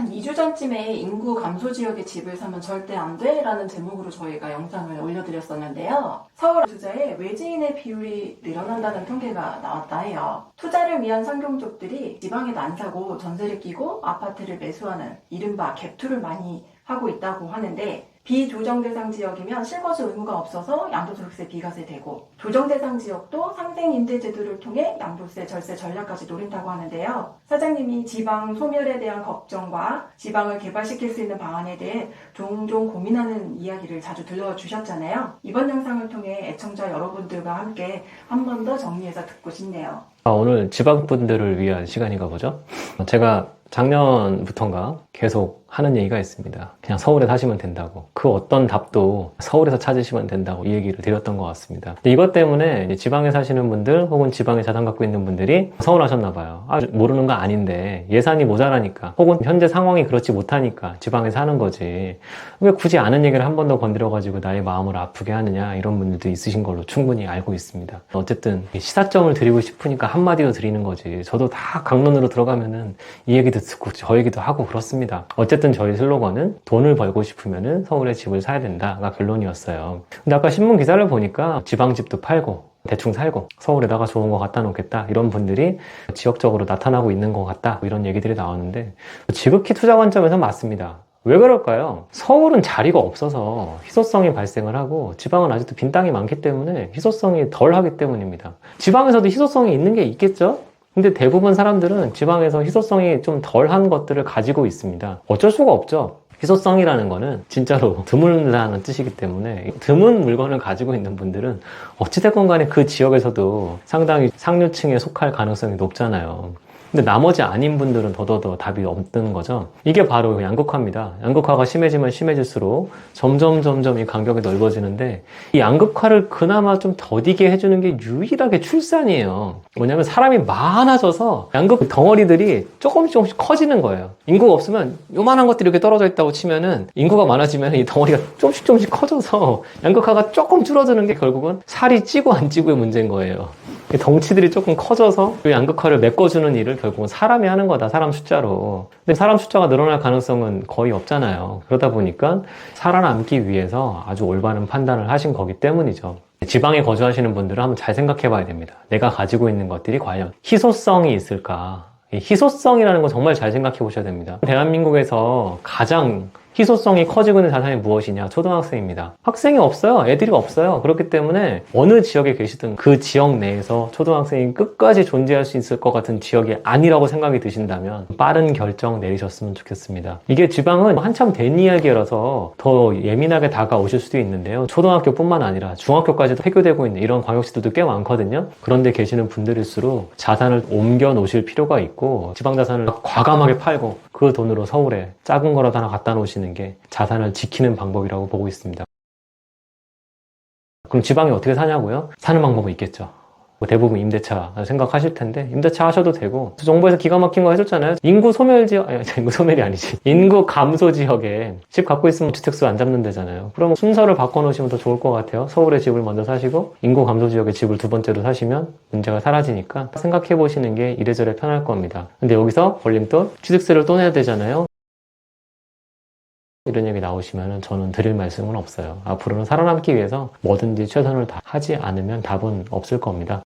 한 2주 전쯤에 인구 감소 지역의 집을 사면 절대 안 돼? 라는 제목으로 저희가 영상을 올려드렸었는데요. 서울 투자에 외지인의 비율이 늘어난다는 통계가 나왔다 해요. 투자를 위한 상경족들이 지방에도 안 사고 전세를 끼고 아파트를 매수하는 이른바 갭투를 많이 하고 있다고 하는데, 비조정 대상 지역이면 실거주 의무가 없어서 양도소득세 비과세 되고, 조정 대상 지역도 상생 임대 제도를 통해 양도세 절세 전략까지 노린다고 하는데요. 사장님이 지방 소멸에 대한 걱정과 지방을 개발시킬 수 있는 방안에 대해 종종 고민하는 이야기를 자주 들려주셨잖아요. 이번 영상을 통해 애청자 여러분들과 함께 한 번 더 정리해서 듣고 싶네요. 오늘 지방분들을 위한 시간인가 보죠? 제가 작년부터인가 계속 하는 얘기가 있습니다. 그냥 서울에 사시면 된다고. 그 어떤 답도 서울에서 찾으시면 된다고 이 얘기를 드렸던 것 같습니다. 근데 이것 때문에 지방에 사시는 분들 혹은 지방에 자산 갖고 있는 분들이 서운하셨나 봐요. 모르는 거 아닌데 예산이 모자라니까 혹은 현재 상황이 그렇지 못하니까 지방에 사는 거지. 왜 굳이 아는 얘기를 한 번 더 건드려가지고 나의 마음을 아프게 하느냐, 이런 분들도 있으신 걸로 충분히 알고 있습니다. 어쨌든 시사점을 드리고 싶으니까 한마디로 드리는 거지. 저도 다 강론으로 들어가면은 이 얘기도 듣고 저 얘기도 하고 그렇습니다. 어쨌든 저희 슬로건은 돈을 벌고 싶으면은 서울에 집을 사야 된다가 결론이었어요. 근데 아까 신문 기사를 보니까 지방집도 팔고 대충 살고 서울에다가 좋은 거 갖다 놓겠다, 이런 분들이 지역적으로 나타나고 있는 것 같다, 이런 얘기들이 나오는데 지극히 투자 관점에서 맞습니다. 왜 그럴까요? 서울은 자리가 없어서 희소성이 발생을 하고 지방은 아직도 빈 땅이 많기 때문에 희소성이 덜 하기 때문입니다. 지방에서도 희소성이 있는 게 있겠죠? 근데 대부분 사람들은 지방에서 희소성이 좀 덜한 것들을 가지고 있습니다. 어쩔 수가 없죠. 희소성이라는 거는 진짜로 드물다는 뜻이기 때문에 드문 물건을 가지고 있는 분들은 어찌됐건 간에 그 지역에서도 상당히 상류층에 속할 가능성이 높잖아요. 근데 나머지 아닌 분들은 더더더 답이 없는 거죠. 이게 바로 양극화입니다. 양극화가 심해지면 심해질수록 점점 이 간격이 넓어지는데, 이 양극화를 그나마 좀 더디게 해주는 게 유일하게 출산이에요. 뭐냐면 사람이 많아져서 양극 덩어리들이 조금씩 커지는 거예요. 인구가 없으면 요만한 것들이 이렇게 떨어져 있다고 치면은, 인구가 많아지면 이 덩어리가 조금씩 커져서 양극화가 조금 줄어드는 게 결국은 살이 찌고 안 찌고의 문제인 거예요. 덩치들이 조금 커져서 그 양극화를 메꿔주는 일을 결국은 사람이 하는 거다, 사람 숫자로. 근데 사람 숫자가 늘어날 가능성은 거의 없잖아요. 그러다 보니까 살아남기 위해서 아주 올바른 판단을 하신 거기 때문이죠. 지방에 거주하시는 분들은 한번 잘 생각해 봐야 됩니다. 내가 가지고 있는 것들이 과연 희소성이 있을까? 이 희소성이라는 거 정말 잘 생각해 보셔야 됩니다. 대한민국에서 가장 희소성이 커지고 있는 자산이 무엇이냐? 초등학생입니다. 학생이 없어요. 애들이 없어요. 그렇기 때문에 어느 지역에 계시든 그 지역 내에서 초등학생이 끝까지 존재할 수 있을 것 같은 지역이 아니라고 생각이 드신다면 빠른 결정 내리셨으면 좋겠습니다. 이게 지방은 한참 된 이야기라서 더 예민하게 다가오실 수도 있는데요. 초등학교뿐만 아니라 중학교까지도 폐교되고 있는 이런 광역시들도 꽤 많거든요. 그런데 계시는 분들일수록 자산을 옮겨 놓으실 필요가 있고, 지방 자산을 과감하게 팔고 그 돈으로 서울에 작은 거라도 하나 갖다 놓으시는 게 자산을 지키는 방법이라고 보고 있습니다. 그럼 지방에 어떻게 사냐고요? 사는 방법은 있겠죠. 대부분 임대차 생각하실 텐데 임대차 하셔도 되고, 정부에서 기가 막힌 거 해줬잖아요. 인구 소멸 지역, 아니 인구 소멸이 아니지, 인구 감소 지역에 집 갖고 있으면 주택수 안 잡는 데잖아요. 그럼 순서를 바꿔놓으시면 더 좋을 것 같아요. 서울에 집을 먼저 사시고 인구 감소 지역에 집을 두 번째로 사시면 문제가 사라지니까 생각해 보시는 게 이래저래 편할 겁니다. 근데 여기서 걸림돌, 취득세를 또 내야 되잖아요. 이런 얘기 나오시면 저는 드릴 말씀은 없어요. 앞으로는 살아남기 위해서 뭐든지 최선을 다하지 않으면 답은 없을 겁니다.